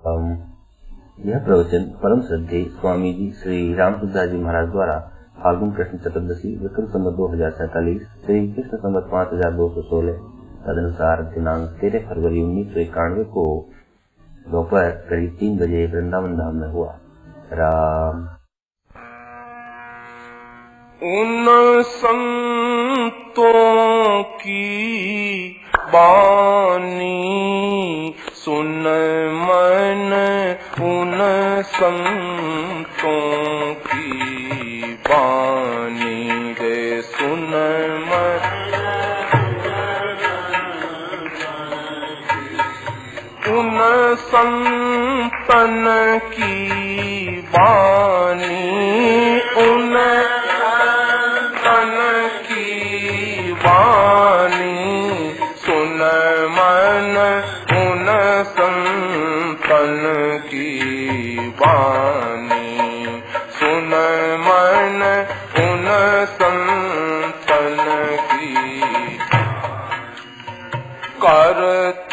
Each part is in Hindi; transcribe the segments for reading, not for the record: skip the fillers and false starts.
यह प्रवचन परम श्रद्धेय स्वामी जी श्री रामसुंदर जी महाराज द्वारा फाल्गुन कृष्ण चतुर्दशी विक्रम संवत 2047 श्री कृष्ण संवत 5216 तदनुसार दिनांक 13 फरवरी 1991 को दोपहर करीब 3 बजे वृंदावन धाम में हुआ। राम। उन संतों की बानी सुन मन, उन संतों की बानी रे सुन मन, उन संतन की बानी, उन संतन की बानी सुन मन, उन संतन की बानी सुन मन, उन संतन की करत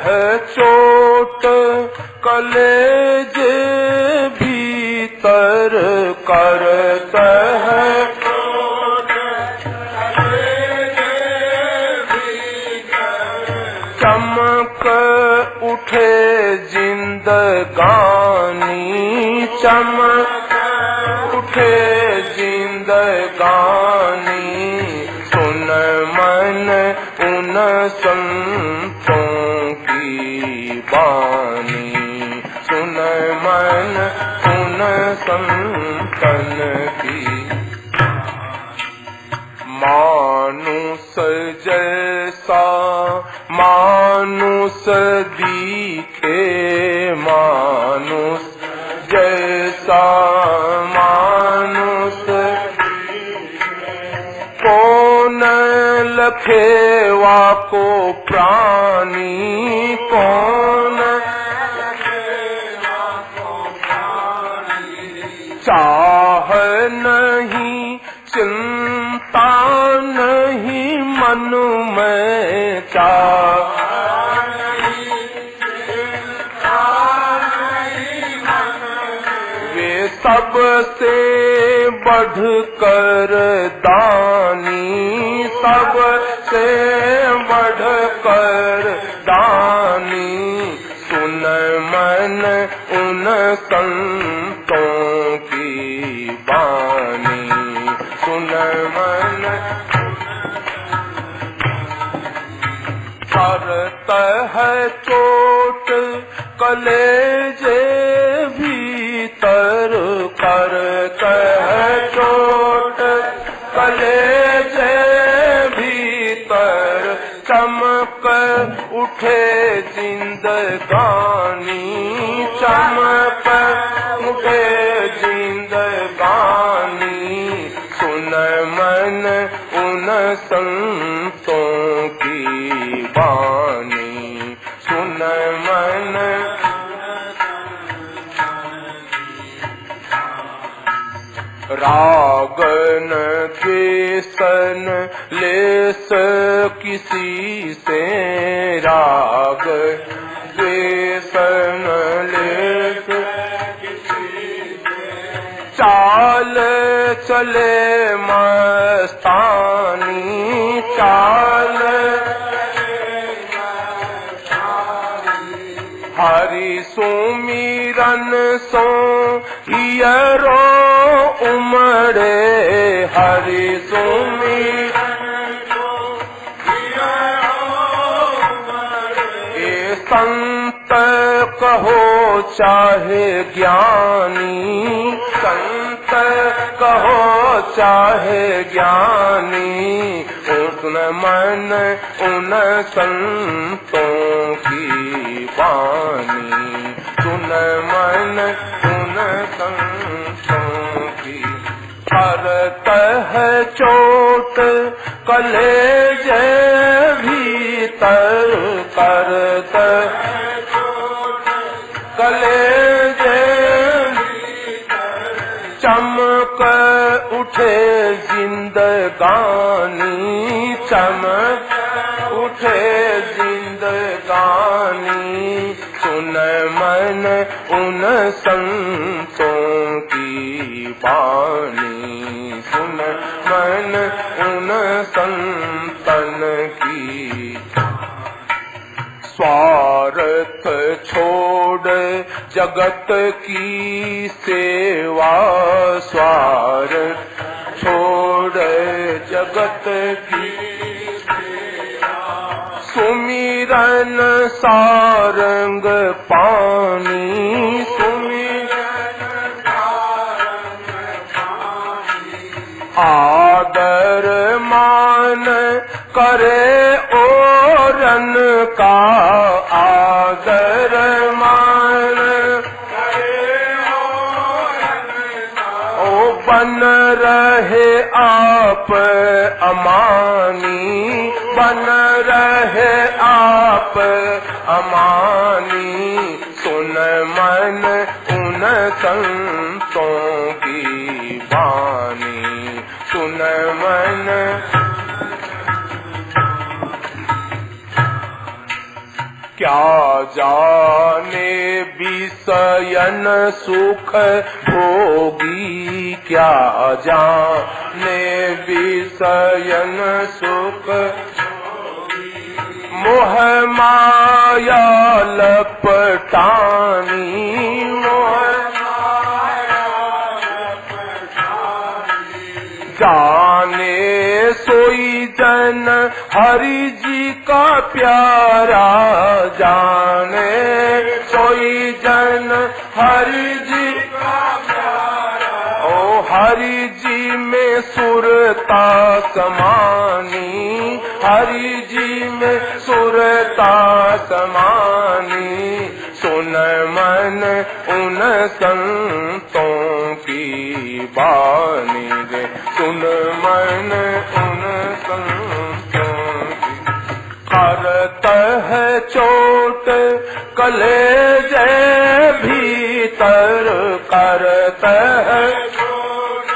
है चोट कलेज भीतर, करत है चोट कलेज भीतर, चमक उठे जिंदगानी, चमक उठे जिंदगानी सुन मन, उन संतों की बानी सुन मन, उन संतन की मानुष जैसा मानुष दिखे, मानुष जैसा मानुष कौन लखेवा को प्राणी, कौन लखेवा को प्राणी, चाह नहीं चिंता नहीं मन में, चाह नहीं चिंता नहीं मन में, वे सबसे बढ़कर दानी, सबसे बढ़कर दानी सुन मन, उन संतों की बानी सुन मन, करत है चोट कलेजे भीतर, करत है चोट कलेजे भीतर, चमक उठे जिंदगानी, चमक उठे जिंदगानी सुन मन, उन संतों की बानी सुन मन, रागन द्वेषन लेस किसी से, राग द्वेषन लेस किसी से, चाल चले मस्तानी, चाल हरि सुमिरन सो हियरो उमड़े, हरि सुमिरन सो हियरो उमड़े, ए संत कहो चाहे ज्ञानी, संत कहो चाहे ज्ञानी, उन मन उन संतों की बानी सुन मन, उन संतों की करत है चोट कलेज भीतर, करत है चोट कलेज भीतर, चमक उठे जिंदगानी, चमक उठे जिंदगानी सुन मन उन संतों की वाणी, सुन मन उन संतन की। स्वार्थ छोड़ जगत की सेवा, स्वार्थ छोड़ जगत की सुमिरन सारंग पानी, सुमिरन सारंग पानी। आदर मान करे ओरन का, आदर मान करे ओरन का। ओ बन रहे आप अमानी, बन रहे आप अमानी। सुन मन उन संतों की वाणी, सुन मन। क्या जाने विषयन सुख भोगी, क्या जाने विषयन सुख मोह माया लपटानी, मोह माया लपटानी। जाने सोई जन हरि जी का प्यारा, जाने सोई जन हरि जी का प्यारा। ओ हरि जी में सुरता समानी, हरि जी में सुरता समानी। सुन मन उन संतों की वाणी रे, सुन मन उन संतों की। करत है चोट कलेजे भीतर, करत है चोट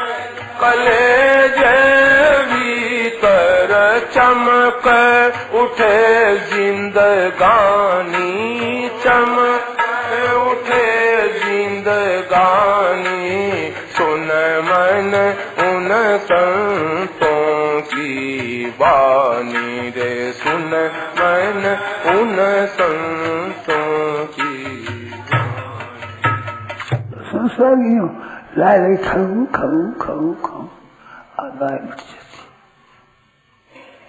कलेजे भीतर। चमक उठे जिंदगानी, चमक उठे जिंदगानी। सुन मन उन संतों की वाणी रे, सुन मन उन संतों की। संसारियों लाए खाऊं खाऊं खाऊं खाऊं, लाए मिट जाती,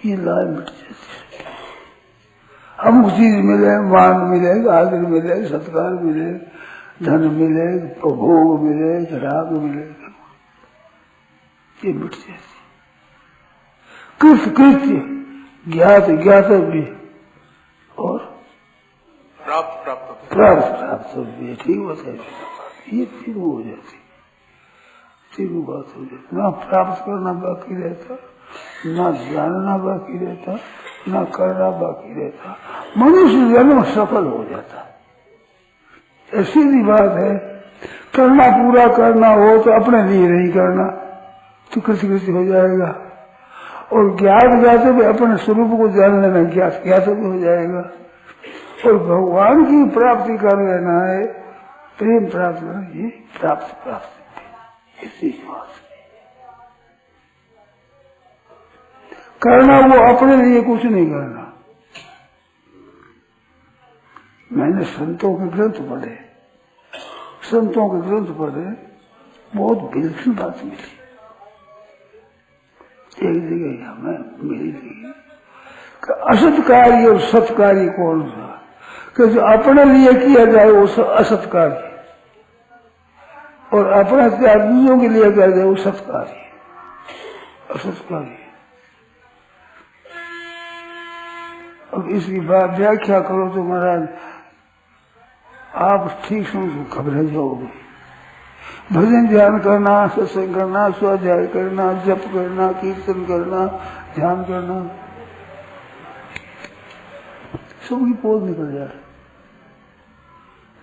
ये लाए मिट जाती। हम चीज मिले, मान मिले, आदर मिले, सत्कार मिले, धन मिले, भोग मिले, शराब मिले, ये मिट जाती। कृत्य कृत्य, ज्ञात ज्ञात भी और प्राप्त प्राप्त प्राप्त प्राप्त भी ठीक होता है। ये तीनों हो जाती, तीनों बात हो जाती। ना प्राप्त करना बाकी रहता, ना जानना बाकी रहता, ना करना बाकी रहता। मनुष्य जन्म सफल हो जाता। ऐसी भी बात है, करना पूरा करना हो तो अपने लिए नहीं करना, तो कृत्य कृत्य हो जाएगा। और ज्ञात ज्ञात भी अपने स्वरूप को जान लेना, ज्ञात ज्ञात भी हो जाएगा। और भगवान की प्राप्ति कर लेना है, प्रेम प्राप्त करना, ये प्राप्त प्राप्त इसी बात करना। वो अपने लिए कुछ नहीं करना। मैंने संतों के ग्रंथ पढ़े, संतों के ग्रंथ पढ़े, बहुत विलक्षण बात मिली। एक जगह हमें मिली थी कि असत कार्य और सत्कार्य कौन सा, कि जो अपने लिए किया जाए वो असत कार्य, और अपने त्यागियों के लिए किया जाए वो सत्कार्य, असत कार्य। अब इसकी बात व्याख्या करो तो महाराज आप ठीक समझो घबरा जाओगे। भजन ध्यान करना, सत्संग करना, स्वाध्याय करना, जप करना, कीर्तन करना, ध्यान करना, सबकी पोल निकल जाए।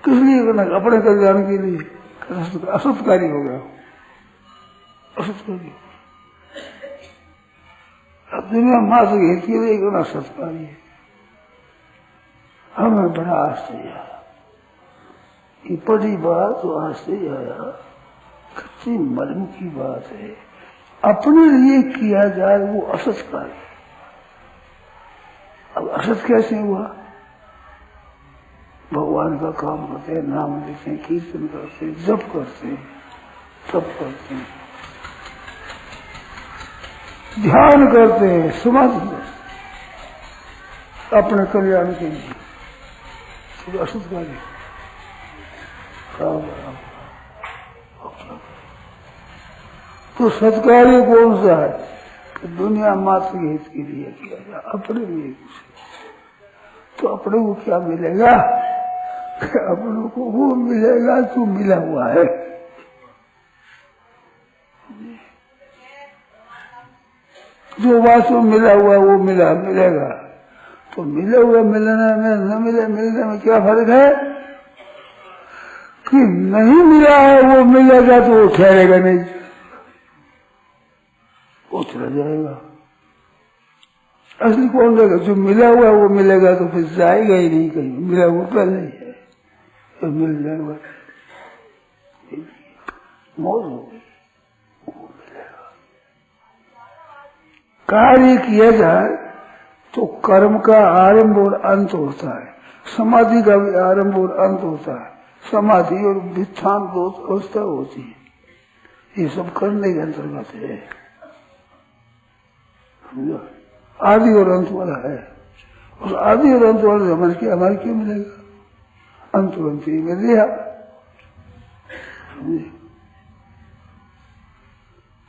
किस लिए करना? अपने कल्याण के लिए। असत्कारी हो गया, असत्कारी। अब दुनिया मां से हित के लिए करना सत्कारी है। हमें बड़ा आश्चर्य। ये बड़ी बात तो आज से आया, कितनी मर्म की बात है। अपने लिए किया जाए वो असत कार्य। अब असत कैसे हुआ? भगवान का काम करते हैं, नाम लेते हैं, कीर्तन करते हैं, जप करते हैं, तप करते हैं, ध्यान करते हैं, समाधि करते हैं अपने कल्याण के लिए। तो असत कार्य तो सत्कार्य कौन सा है? कि दुनिया मात्र के हित के लिए किया जाए, अपने लिए कुछ। तो अपने को क्या मिलेगा? अपनों को वो मिलेगा जो मिला हुआ है। जो वास्तव मिला हुआ वो मिलेगा। तो मिले हुए मिलने में न मिलने में क्या फर्क है? कि नहीं मिला है वो मिलेगा तो वो ठहरेगा नहीं, वो चला जाएगा। असली कौन रहेगा? जो मिला हुआ वो मिलेगा तो फिर जाएगा ही नहीं कहीं। मिला हुआ पहले नहीं है तो मिल जाएगा, मौज हो गई, वो मिलेगा। कार्य किया जाए तो कर्म का आरंभ और अंत होता है, समाधि का भी आरंभ और अंत होता है। समाधि और वित्थान दो अवस्था होती है, ये सब करने के अंतर्गत है। आदि और अंत वाला है। उस आदि और अंत वाले हमारे क्यों मिलेगा? अंत अंत ही मिल दिया।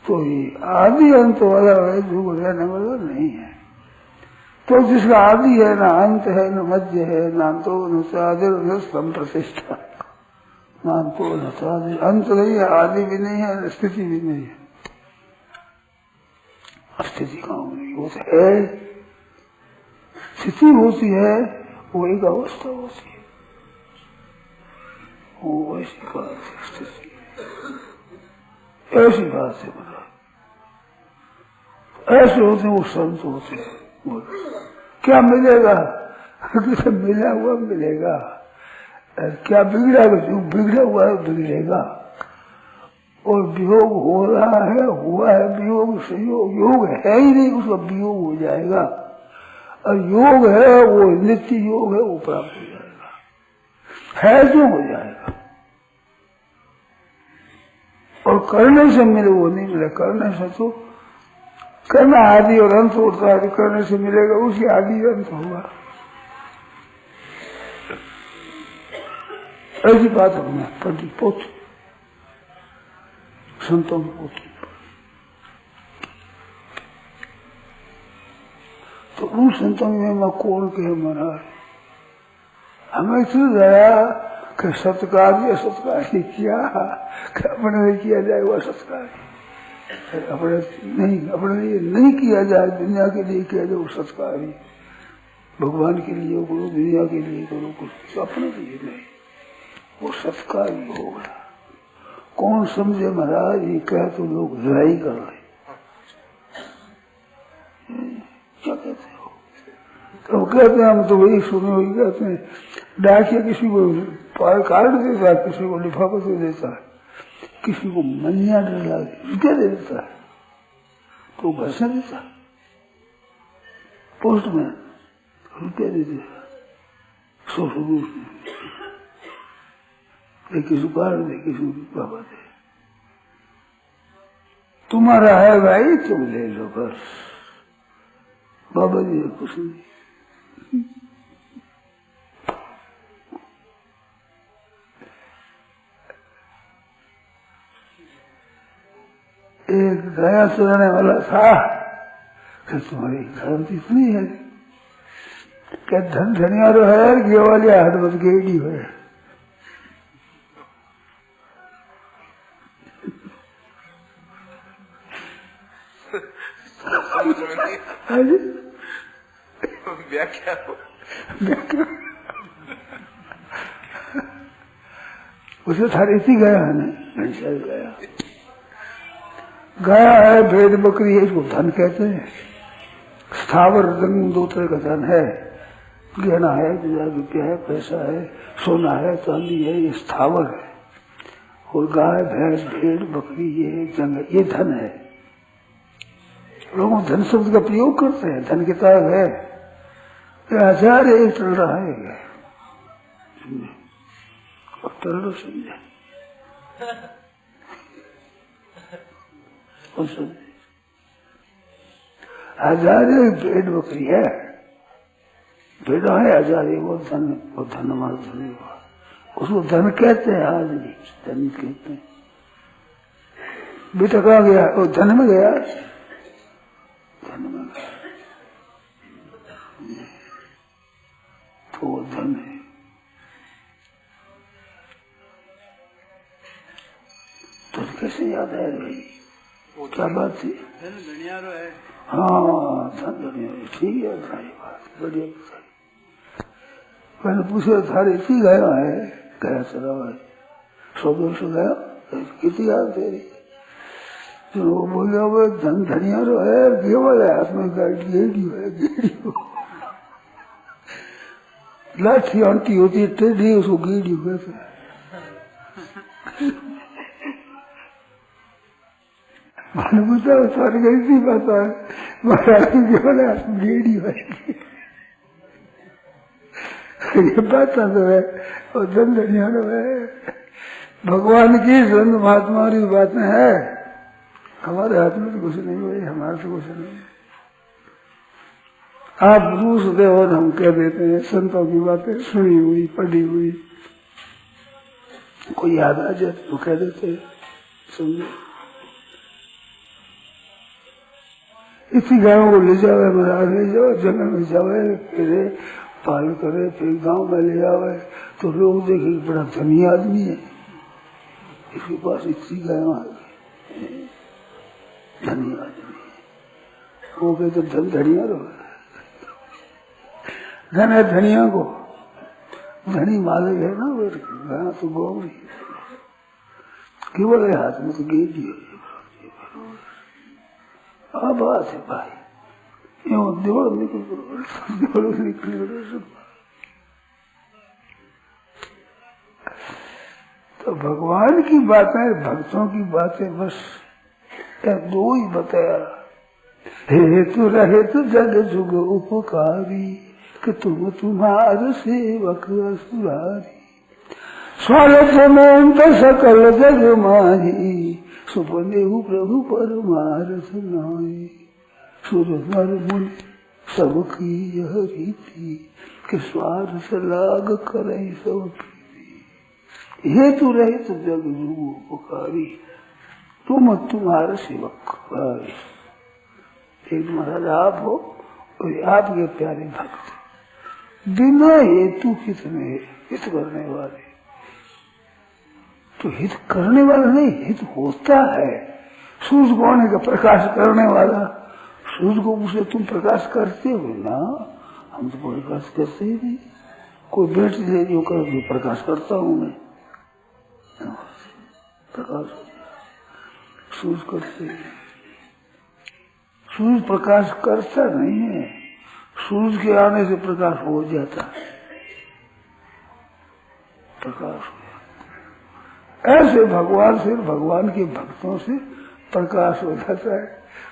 तो ये आदि अंत वाला है जो रहने वाला नहीं है। तो जिसका आदि है ना अंत है न मध्य है, ना तो न साधर न संप्रतिष्ठा, ना तो न साधर, अंत नहीं है, आदि भी नहीं है, स्थिति भी नहीं है। स्थिति कहाँ नहीं होती है? स्थिति होती है वो एक अवस्था होती है, वो ऐसी बात है। स्थिति ऐसी बात है, बता ऐसे होते हैं वो संत होते हैं। क्या मिलेगा? किसे मिला हुआ मिलेगा। क्या बिगड़ा? जो बिगड़ा हुआ है बिगड़ेगा। और वियोग हो रहा है, हुआ है वियोग, संयोग योग है ही नहीं, उसका वियोग हो जाएगा। और योग है वो नित्य योग है, वो प्राप्त हो जाएगा, है जो हो जाएगा। और करने से मिले वो नहीं मिले। करने से तो करना आदि और अंत होता है, करने से मिलेगा उसी आदि अंत होगा। ऐसी बात हमने पढ़ी पोथी, संतों की पोथी। तो उन संतों में मैं कौन कहे महाराज? हमें तो दया कि सत्कार्य असत्कार्य किया, अपने नहीं किया जाए वो सत्कार्य, अपने लिए नहीं किया जाए, दुनिया के लिए किया जाए वो सत्कार्य। भगवान के लिए करो, दुनिया के लिए करो, कुछ अपने लिए नहीं, वो सत्कार्य होगा। कौन समझे महाराज? ये कह तो लोग लड़ाई कर रहे, क्या कहते हो? तो कहते हैं हम तो वही सुने, वही कहते हैं। डाकिया किसी को कार्ड देता है, किसी को लिफाफा दे देता है, किसी को मनिया दे देता है, तो घर से देता है। पोस्टमैन रुपये दे देता, 100 किसी को कार्ड दे, किसी को लिफाफा दे। तुम्हारा है भाई, तुम ले लो बस, बाबा जी कुछ नहीं। एक गया सुनाने वाला था कि तुम्हारी क्रांति इतनी है, क्या धन धनिया तो है, गे वाली हाथ बस गेड़ी है। व्याख्या उसे थारी थी गया है, नहीं गया गया है, भेड़ बकरी है, इसको धन कहते हैं। स्थावर धन दो तरह का धन है, गहना है, 1000 रुपया है, पैसा है, सोना है, चांदी है, ये स्थावर है। और गाय भैंस भेड़ बकरी ये जंगल ये धन है। लोग धन शब्द का प्रयोग करते हैं, धन किताब है, 1000 एक चल रहा है। अब तरह समझे और समझे 1000 भेड़ बकरी है, भेड़ा है 1000, वो धन हमारा धन हुआ, उसको धन कहते हैं। आज भी धन कहते हैं। बेटा कहाँ गया? वो धन में गया, धन में गया तो वो धन है। तो कैसे याद आया भाई? क्या बात थी? धन धनियारो है। हाँ धन धनियारो, ठीक है बात, बढ़िया बताई। मैंने पूछा थारे इतनी गया है, गया चला है 100-200 गया, कितनी याद तेरी? तो वो बोला वो धन धनियारो है, केवल है हाथ में गेड़ी है, गेड़ी हो लाठी आंटी होती है टेढ़ी, उसको गेड़ी कहते हैं। मैंने पूछा सारी कैसी बात है? महाराज केवल हाथ में गेड़ी है, ये बात तो है। और धन धनियारो है, भगवान की संत महात्मा की बातें है। हमारे हाथ में तो कुछ नहीं हुई, हमारे तो कुछ नहीं। आप रूस दे और हम कह देते हैं संतों की बातें सुनी हुई पढ़ी हुई, कोई याद आ जाए तो कह देते हैं। समझे? इसी गाँव को ले जावे, महाराज ले जाओ, जंगल में जावे, फिरे पाल करे, फिर गांव में ले आवे तो लोग देखे बड़ा धनी आदमी है, इसके पास इतनी गायों आ गई, धनी आदमी। वो कहते धन धनिया रो, धन है धनिया को, धनी मालिक है ना, वो गाय तो गौ रही केवल हाथ में तो गेड़ी है। बात है भाई, देवड़ निकल तो भगवान की बातें, भक्तों की बातें बस दो ही बताया। हेतु रहे तो जग जुग उपकारी, कि तुम तुम्हारे सेवक असुरारी। स्वागत में सकल जग माही, सुपने प्रभु परमारथ नाई। सुर नर मुनि सबकी यह रीति, कि स्वार्थ लाग करे सब प्रीति। हेतु रहे तो जग जुग उपकारी, तुम तुम्हारे सेवक। एक महाराज आप हो और आपके प्यारे भक्त, बिना हेतु कितने हित करने वाले। तो हित करने वाला नहीं, हित होता है। सूर्य कौन है? का प्रकाश करने वाला। सूर्य को उसे तुम प्रकाश करते हो ना, हम तो प्रकाश करते ही नहीं। कोई बैटरी ले जो कर जो प्रकाश करता हूँ मैं, प्रकाश सूर्य करते हैं। सूर्य प्रकाश करता नहीं है, सूर्य के आने से प्रकाश हो जाता है, प्रकाश हो जाता। ऐसे भगवान से, भगवान के भक्तों से प्रकाश हो जाता है।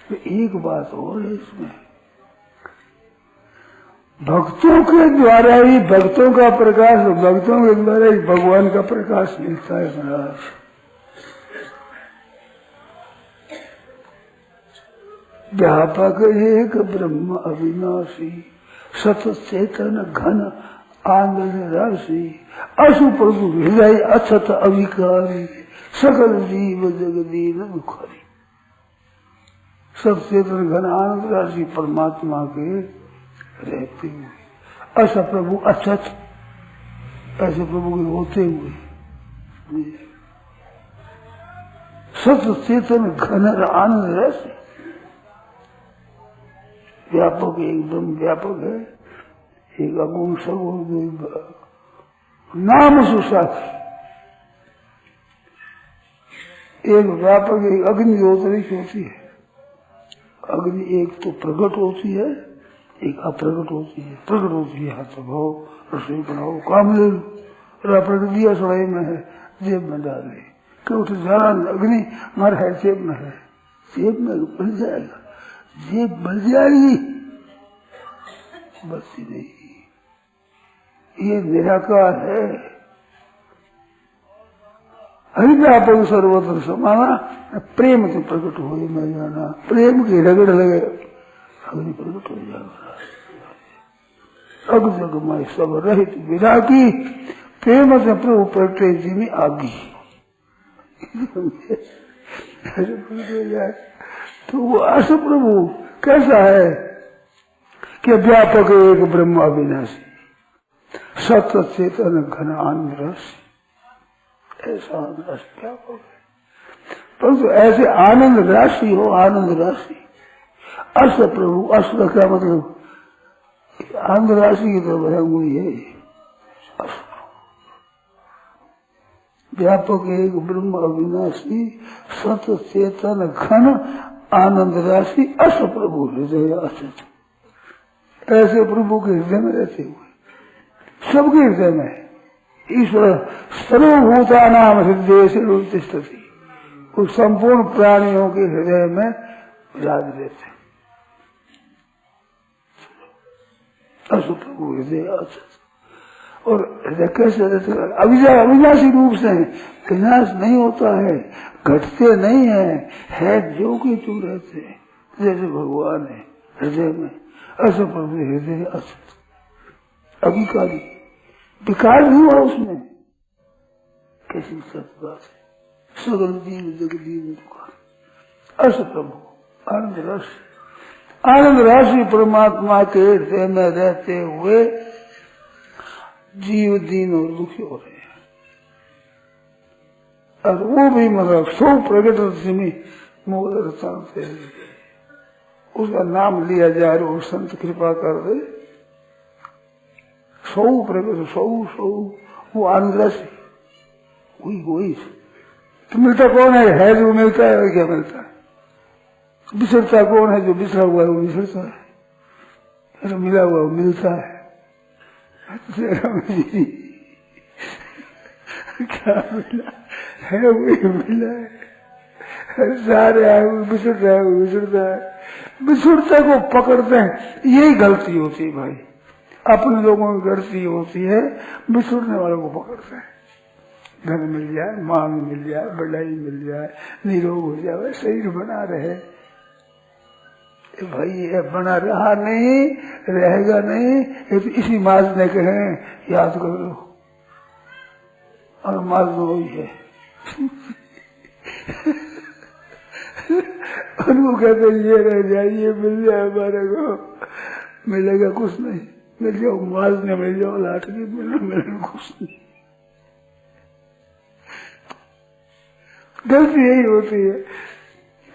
तो एक बात और है इसमें, भक्तों के द्वारा ही भक्तों का प्रकाश, भक्तों के द्वारा ही भगवान का प्रकाश मिलता है। महाराज व्यापक एक ब्रह्म अविनाशी, सत चेतन घन आनंद राशि, अशु प्रभु हृदय अछत अविकारी, सकल जीव जगदीन दुखारी। सब चेतन घन आनंद राशि परमात्मा के रहते हुए, ऐसा प्रभु अछत, ऐसे प्रभु के होते हुए, सत चेतन घन आनंद राशि। व्यापक एकदम व्यापक है, एक अगुण सगुण नाम सुसाखी। एक व्यापक, एक अग्निहोत्री होती है। अग्नि एक तो प्रकट होती है, एक अप्रकट होती है, प्रकट होती है, हाथ लगाओ, रसोई बनाओ, काम ले लो। प्रकट दिया सड़ाई में है, जेब में डाले, क्यों उठ जाना अग्नि मर है, जेब में है, जेब में बन जाएगा, जेब बन जाएगी, बस ही नहीं। ये निराकार है, हरिव्यापक सर्वत्र समाना, प्रेम से प्रकट हो मैं जाना, प्रेम की रगड़ लगे अग्नि प्रकट हो जाएगा। अग जग में सब रहित विदा की, प्रेम से प्रभु प्रगटे जी में आगी। तो वो अस प्रभु कैसा है कि व्यापक एक ब्रह्म अविनाशी, सत्य चेतन घन आनंद रस, ऐसा आनंद रस व्यापक है। परंतु ऐसे आनंद राशि हो, आनंद राशि अस प्रभु, अस का क्या मतलब, आनंद राशि की तरफ हुई है। व्यापक एक ब्रह्म अविनाशी, सत चेतन घन आनंद राशि अस प्रभु हृदय असत, ऐसे प्रभु के हृदय में रहते हुए, सबके हृदय में ईश्वर सर्वभूता नाम हृदय से उत्तिष्ठति, उस संपूर्ण प्राणियों के हृदय में विराज रहते, अस प्रभु हृदय असत। और हृदय कैसे रहते, अविनाशी रूप से विनाश नहीं होता है, घटते नहीं है जो कि तू रहते हैं, जैसे भगवान है हृदय में, ऐसे प्रभु हृदय असत, अभिकारी विकार नहीं हुआ उसमें, कैसी सत्य बात है। सगल दीन जगदीन दुकान, अस प्रभु आनंद रस, आनंद राशि परमात्मा के हृदय में रहते हुए जीव दीन और दुखी हो रहे हैं, और वो भी मतलब सो प्रकट से उसका नाम लिया जाए और संत कृपा कर दे, सौ प्रकट सौ वो आनंद राशि वही तो मिलता कौन है जो मिलता है, और क्या मिलता है, बिछड़ता कौन है, जो बिछड़ा हुआ है वो बिछड़ता है, जो मिला हुआ वो मिलता है। क्या मिला है, वही मिला है, सारे आए वो बिछड़ रहा है, वो बिछड़ता है, बिछड़ता को पकड़ते हैं, यही गलती होती है भाई, अपने लोगों की गलती होती है, बिछड़ने वालों को पकड़ते हैं। धन मिल जाए, मांग मिल जाए, बढ़ाई मिल जाए, निरोग हो जाए, शरीर बना रहे, भाई ये बना रहा नहीं, रहेगा नहीं, ये तो इसी माज ने कहे याद कर लो, और माज वही है। उनको कहते ये रह जाए, ये मिल जाए हमारे को, मिलेगा कुछ नहीं, मिल जाओ माज ने, मिल जाओ लाठरी, मिलना कुछ नहीं। गलती यही होती है,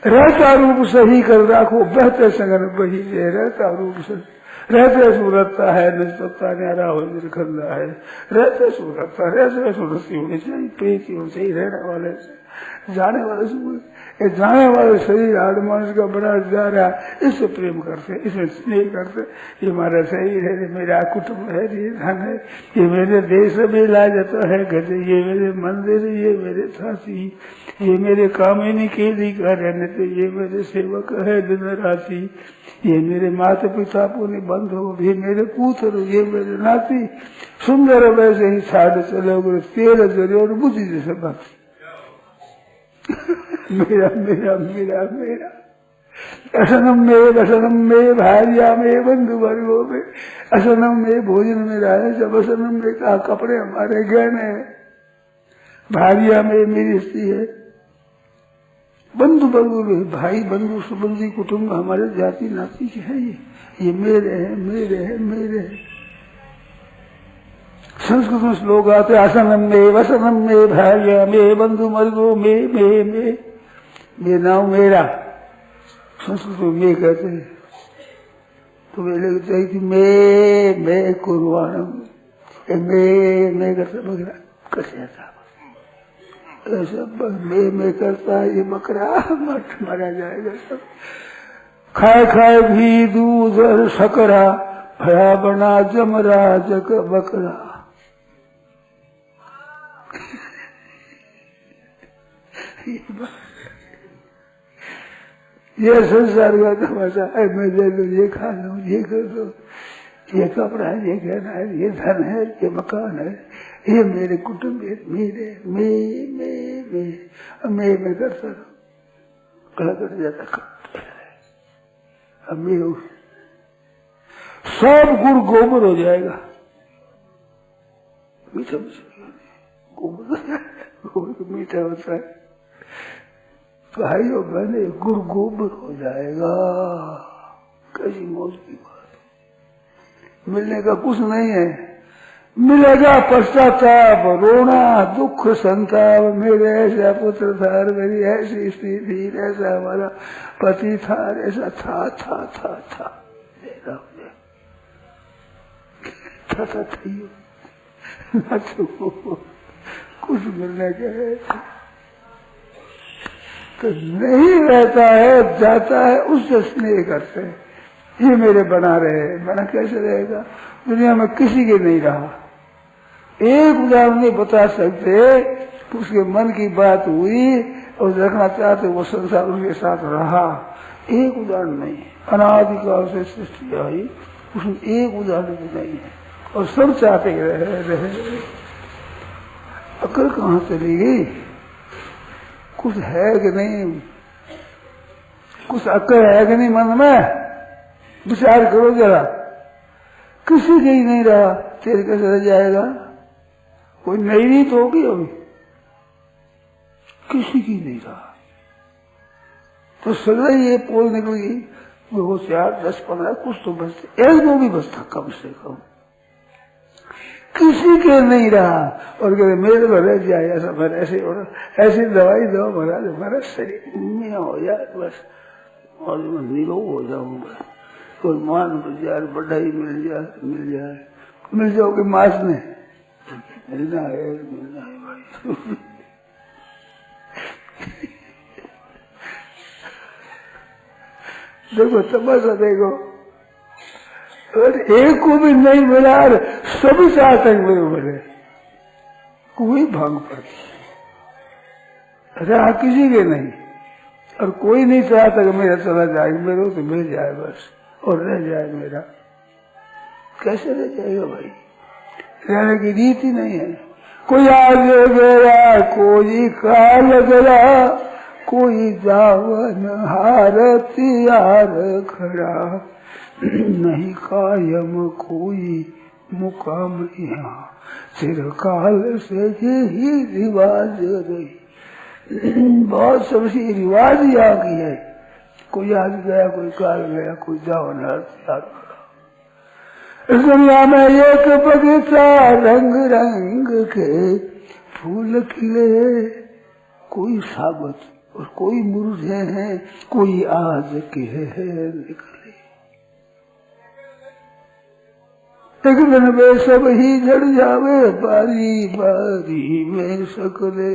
रहता रूप सही कर राखो, बहते संगन बही है, रहता रूप से रहते सूरतता है, निष्पत्ता न्यारा हो निर्खंदा है, रहते सूरतता, रहते सूरती होनी चाहिए, प्रीति होनी चाहिए, रहने वाले से जाने वाले से, ये जाने वाले शरीर हाड़ मानस का बना जा रहा है, इससे प्रेम करते, इसमें स्नेह करते, ये हमारा शरीर है, ये मेरा कुटुंब है, ये धन है, ये मेरे देश में ला जाता है घर, ये मेरे मंदिर, ये मेरे साथी, ये मेरे कामिनी के अधिकार है, तो ये मेरे सेवक है दिन राशि, ये मेरे माता पिता पुण्य बंधु, ये मेरे पुत्र, ये मेरे नाती, सुंदर वैसे ही छाड़ चलोगे तेरे जरिए और बुद्धि जैसे बात। मेरा मेरा मेरा मेरा असनम में भार्या में बंधु वर्गो में, असनम में भोजन में रहे, सब असनम में कहा कपड़े हमारे गहने, भार्या में मेरी स्त्री है, बंधु वर्गो में भाई बंधु संबंधी कुटुंब हमारे जाति नाती के है, ये मेरे हैं मेरे हैं मेरे हैं। संस्कृत में श्लोक आते, असनम में वसनम में भार्या में बंधु वर्गो में ये नाम मेरा, संस्कृत में मैं कहते हैं, तो वे लोग चाहिए थी मैं कुर्बानम, मैं करता बकरा कट जाता, ऐसा मैं करता है, ये बकरा मत मारा जाएगा सब, खाए खाए भी दूध और शकरा, भया बना जमराज का बकरा। ये संसार का तमाशा है। मैं दे लू, ये खा लू, ये कर दो, ये कपड़ा है, ये गहना है, ये धन है, ये मकान है, ये मेरे कुटुंब है, मेरे मैं करता रहा, कड़ा कट जाता। अब मैं सब गुड़ गोबर हो जाएगा। मीठा गोबर तो मीठा होता है। भाइयों बहने गुड़ गोबर हो जाएगा। कैसी मौज की बात। मिलने का कुछ नहीं है, मिलेगा पश्चाताप, रोना, दुख, संताप। मेरे ऐसा पुत्र था, मेरी ऐसी स्त्री थी, ऐसा हमारा पति था, ऐसा था देखा था कुछ मिलने के तो नहीं रहता है, जाता है, उससे स्नेह करते हैं। ये मेरे बना रहे, बना कैसे रहेगा? दुनिया में किसी के नहीं रहा। एक उदाहरण नहीं बता सकते, उसके मन की बात हुई और रखना चाहते वो संसार उसके साथ रहा। एक उदाहरण नहीं है। अनादिकाल से सृष्टि आई, उसमें एक उदाहरण भी नहीं है और सब चाहते रहे। अकल कहाँ चली गई? कुछ है कि नहीं? कुछ अकल है कि नहीं मन में? विचार करो जरा। किसी के ही नहीं रहा, तेरे कैसे रह जाएगा? कोई नई तो होगी अभी, किसी की नहीं रहा। तो सदा ये पोल निकल गई, वो 4, 10, 15 कुछ तो बचते, एक दो भी बचता कम से कम। किसी के नहीं रहा और कहते मेरे में रह जाए, ऐसा मेरा ऐसे हो रहा, ऐसी दवाई दो मेरा शरीर में हो जाए बस, और मैं निरोग हो जाऊंगा। कोई मान मिल जाए, बढ़ाई मिल जाओगे मास में, मिलना है भाई। देखो तमाशा देखो, अगर एक को भी नहीं मिला, सभी चाहते हैं मेरे मिले, कोई भांग पड़ती रहा किसी के नहीं, और कोई नहीं चाहता कि मेरा चला जाए, मेरे तो मिल जाए बस और रह जाए मेरा। कैसे रह जाएगा भाई? रहने की रीति नहीं है। कोई आगे गया, कोई काल गया, कोई जावन हारती यार खड़ा, नहीं कायम कोई मुकाम यहाँ, चिरकाल से ही रिवाज रही। बहुत सबसे रिवाज यहाँ की है। कोई आज गया, कोई काल गया, कोई जावन हारती यार खड़ा। इस दुनिया में एक बगीचा रंग रंग के फूल खिले, कोई साबत और कोई मुरझे हैं, कोई आज के निकले। एक दिन वे सब ही झड़ जावे, बारी बारी में सकले।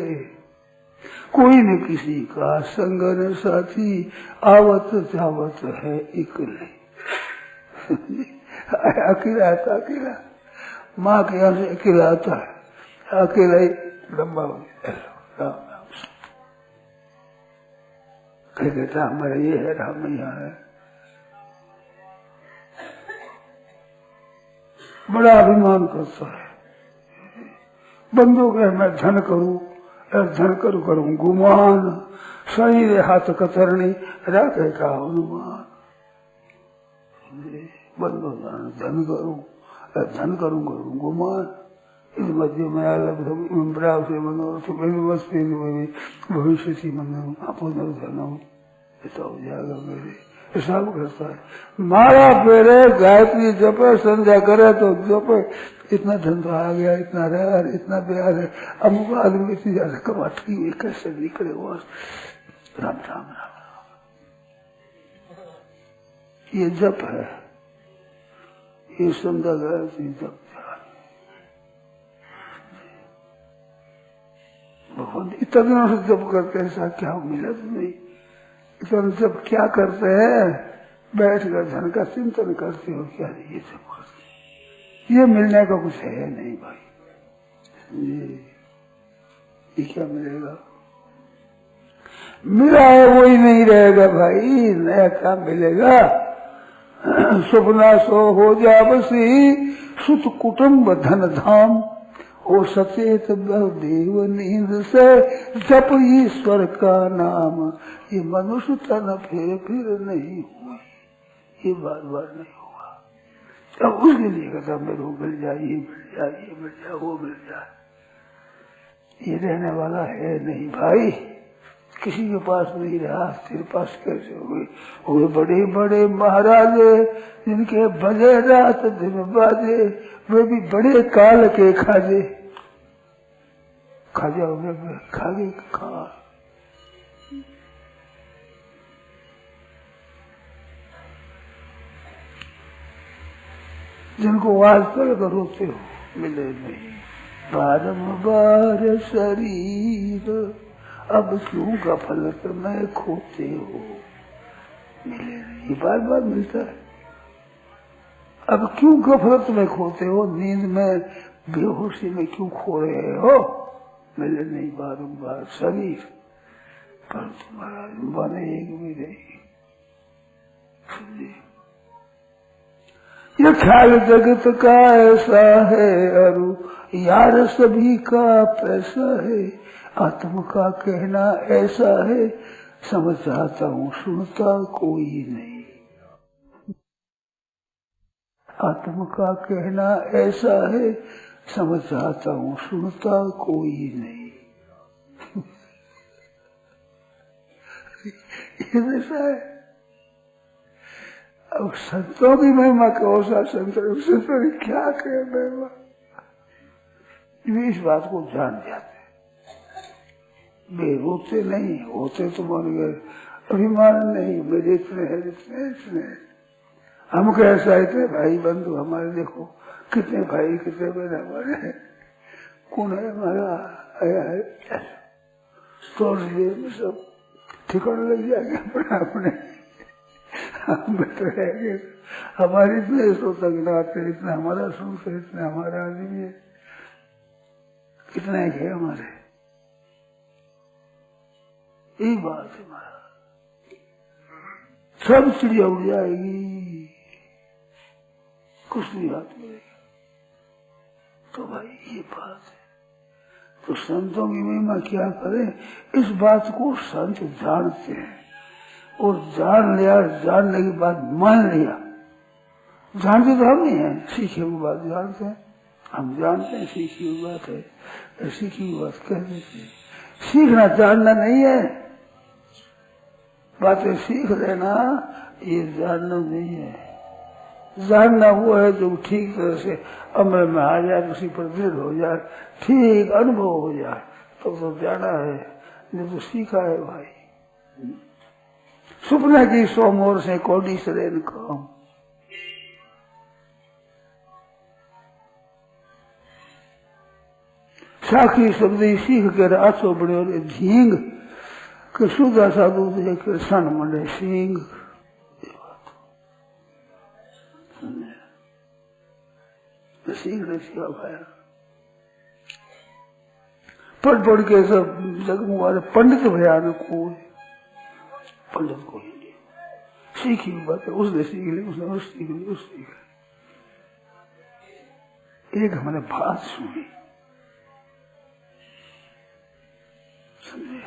कोई न किसी का संग न साथी, आवत जावत है इकले। अकेला आता, अकेला माँ के यहाँ से अकेला आता है, अकेला ही लंबा हो गया। कहता हमारा ये है, राम यहाँ है। बड़ा अभिमान करता है, बंदों के मैं धन करूं, धन करूं गुमान, सही रे हाथ कतरनी राखे का अनुमान। बंदो धन करूं गुमान, इस मध्य में अलग से मनोरथ मस्ती भविष्य से मनो पुनर्धनम, ऐसा हो जाएगा मेरे। सब करता है मारा पेरे, गायत्री जपे, संध्या करे तो जपे, इतना धन तो आ गया, इतना रहा, इतना प्यार है। अमुक आदमी इतनी ज्यादा कमाती है, कैसे निकले वो? राम राम राम राम, ये जप है, ये संध्या गायत्री जप। भगवान इतना दिनों से जप करते हैं, ऐसा क्या मिला तो नहीं? इतना जब क्या करते हैं, बैठकर धन का चिंतन करते हो क्या ये सब करते, ये मिलने का कुछ है नहीं भाई। ये क्या मिलेगा, मिला है वही नहीं रहेगा भाई, नया क्या मिलेगा। सुपना सो हो जा बसी, सुत कुटुम्ब धन धाम, हो सचेत देव नींद से, जप ईश्वर का नाम। ये मनुष्य तन फिर नहीं हुआ, ये बार बार नहीं हुआ। अब उसके लिए कहता मेरे को मिल जाए, ये मिल जाए, ये मिल जाए, वो मिल जाए, ये रहने वाला है नहीं भाई, किसी के पास नहीं रहा। तेरे पास कैसे हुए? वो बड़े बड़े महाराजे जिनके बजे रात दिन बाजे, वे भी बड़े काल के खाजे, खाजा हुए खागे खा। जिनको आज तक रोते हो मिले नहीं, बारंबार शरीर अब क्यों गफलत में खोते हो, मिले नहीं, बार बार मिलता है। अब क्यों गफलत में खोते हो, नींद में बेहोशी में क्यों खो रहे हो, मिले नहीं बारंबार शरीर, पर तुम्हारा बने एक भी नहीं। ये ख्याल जगत का ऐसा है अरु, यार सभी का पैसा है, आत्म का कहना ऐसा है, समझाता हूँ सुनता कोई नहीं। आत्म का कहना ऐसा है, समझाता हूँ सुनता कोई नहीं। ये ऐसा है। अब संतों की महिमा कहो सा संत, उससे क्या कहे महिमा, इस बात को जान जाते, वे रोते नहीं, होते तो बन गए, अभिमान नहीं, मेरे इतने है इतने इतने, हम कैसा इतने भाई बंधु हमारे, देखो कितने भाई कितने बहन हमारे, कौन है हमारा आया है, तो सब ठिकाने लग जाएंगे अपने अपने, हम बैठे रहेंगे, हमारी इतने सोता गिनाते, इतना हमारा सुनते, इतना हमारा आदमी है, कितना है हमारे, यही बात है महाराज। सब चिड़िया उड़ जाएगी, कुछ नहीं हाथ मिलेगा। तो भाई ये बात है, तो संतों की महिमा क्या करें, इस बात को संत जानते हैं, और जान लिया, जानने की बात मान लिया। जानते तो हम नहीं है, सीखे हुई बात जानते हैं, हम जानते हैं सीखी हुई बात है, सीखी हुई बात कह देते हैं। सीखना जानना नहीं है, बातें सीख लेना ये जानना नहीं है। जानना वो है जो ठीक तरह से अमल में आ जाए, उसी पर दृढ़ हो जाए, ठीक अनुभव हो जाए, तो जाना है, नहीं तो सीखा है भाई। सुपने की सोमोर से कोडी सरेन काम, साखी शब्द सीख कर आसो बड़े और झींग के सुधा साधु देकर सन मंडे सिंह। सीखने सिवा भाया पढ़ के सब जगमू वाले पंडित भयानक हुए, पंडित को ही नहीं सीखी बात है, उसने सीख ली, उसने उस सीख ली, उस सीख ली। एक हमने बात सुनी, समझे,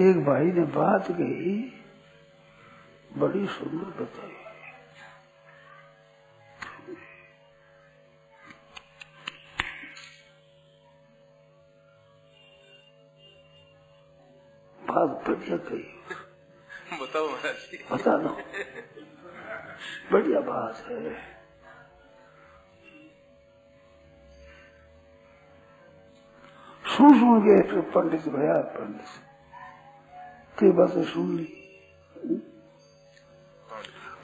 एक भाई ने बात कही, बड़ी सुंदर बताई। बात बढ़िया कही, बताओ महाराज जी, बता दो, बढ़िया बात है। सुन के तो पंडित भैया, पंडित की बातें सुन ली,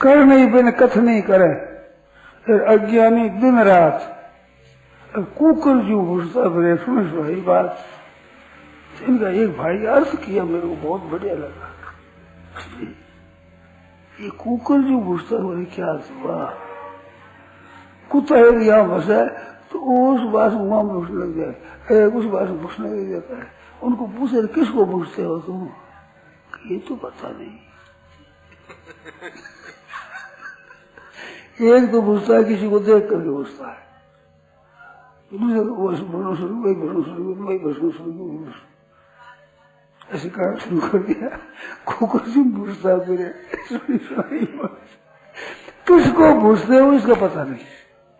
कर नहीं बिन कथ नहीं करे, फिर अज्ञानी दिन रात कुकर जो घुसता फिर सुन वही बात। इनका एक भाई अर्थ किया, मेरे को बहुत बढ़िया लगा। ये कुकर जो घुसता है क्या हुआ, कुत्ता यहाँ फंसा है तो उस बात में वहां घुसने लग जाए, उस बात में घुसने लग जाता है। उनको पूछे किसको पूछते हो तुम, ये तो पता नहीं। एक तो पूछता है किसी को देख करके पूछता है, ऐसे काम शुरू कर दिया। कुकर से पूछता फिर किसको पूछते हो इसका पता नहीं,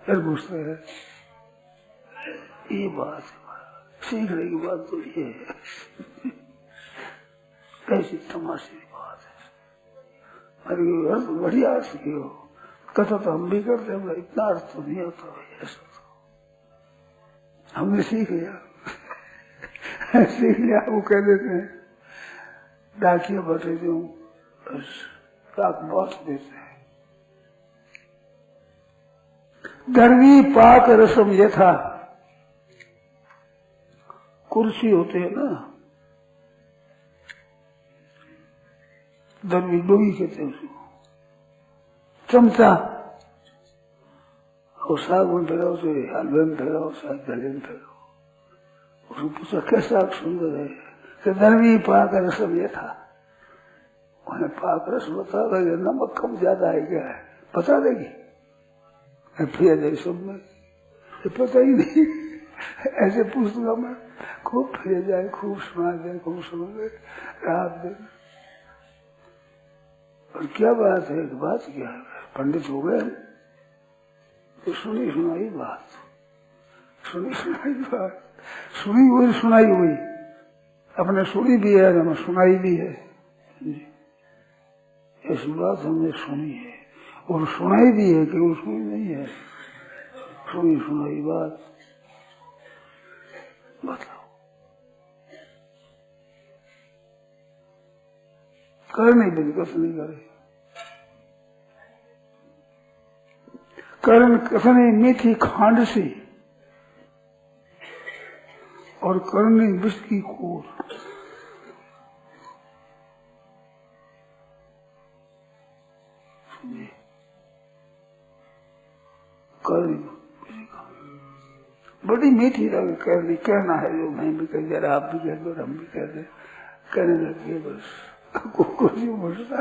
फिर पूछते हैं। ये बात सीखने की बात तो ये है, कैसी तमाशे की बात है। अरे बढ़िया सीखे हो, कथा तो हम भी करते हैं, इतना अर्थ तो नहीं होता भाई, ऐसा तो हमने सीख लिया। सीख लिया, वो कह देते हैं डाकिया बटे जो डाक बहुत देते हैं। दरवी पाक रसम ये था, कुर्सी होते हैं ना, दरवी डोगी कहते हैं उसको, चमचा और साग में फैलाओ से हलवे में फैलाओ, साग गले में फैलाओ। उसको पूछा कैसा सुंदर है, कि दरवी पाक रसम ये था। उन्हें पाक रस बता देगा, नमक कम ज्यादा है क्या है बता देगी, फिर जाए सब में पता ही नहीं। ऐसे पूछूंगा मैं, खूब फिर जाए, खूब सुना जाए, खूब सुना जाए रात दिन। और क्या बात है, बात क्या है, पंडित हो गए तो सुनी सुनाई बात, सुनी सुनाई बात, सुनी हुई सुनाई हुई, अपने सुनी भी है हमें सुनाई भी है। ऐसी बात हमने सुनी है और सुनाई भी है, केवल सुनी नहीं है, सुनी सुनाई बात। बताओ कर नहीं बनी, कस नहीं करे, करण कसने मीठी खांड से और करने विष की खोर। बड़ी मीठी लगे कहनी, कहना है जो मैं भी कह दे, आप भी कह दो, हम भी कह दे, कहने लगे बस कुछ मुझसा।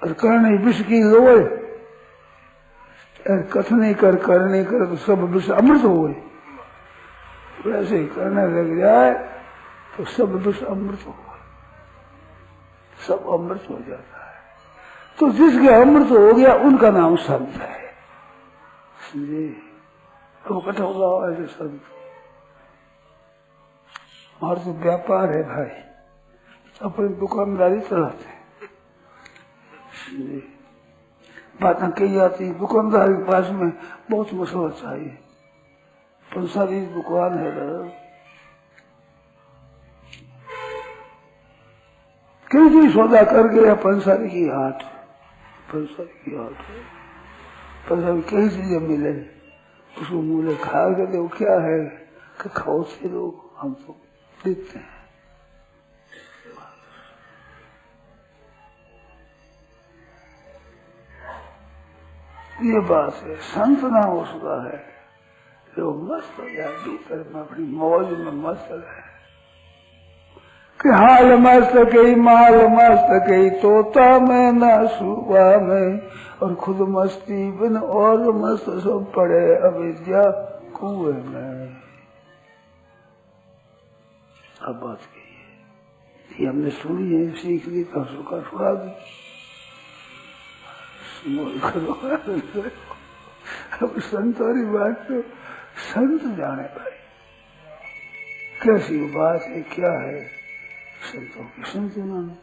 और करने विष की लोए, कथने कर करने कर तो सब विष अमृत हो गए। वैसे ही करने लग जाए तो सब विष अमृत हो गए, सब अमृत हो जाता है। तो जिसके अमृत हो गया उनका नाम संत है, समझे। तो कथा होगा ऐसे संत। हमारा तो व्यापार है भाई, अपनी दुकानदारी चलाते हैं, बातें कही जाती। दुकानदार के पास में बहुत मसला चाहिए, पंसारी दुकान है, कहीं सौदा कर गया पंसारी की हाट, पंसारी की हाट है, पंसारी कई चीजें मिले, उसको मूल्य खा के वो क्या है कि खाओ से लोग हम तो देते हैं। ये बात है, संत नाम उसका है जो मस्त हो जाए, भीतर में अपनी मौज में मस्त है कि हाल मस्त गई माल मस्त गई तोता में ना सुबह में, और खुद मस्ती बिन और मस्त सब पड़े अविद्या कुएं में। अब बात कही है, ये हमने सुनी है, सीख ली तो सुखा सुना दी। अब संत वाली बात तो संत जाने भाई, कैसी बात है, क्या है संतों की, संत जाने।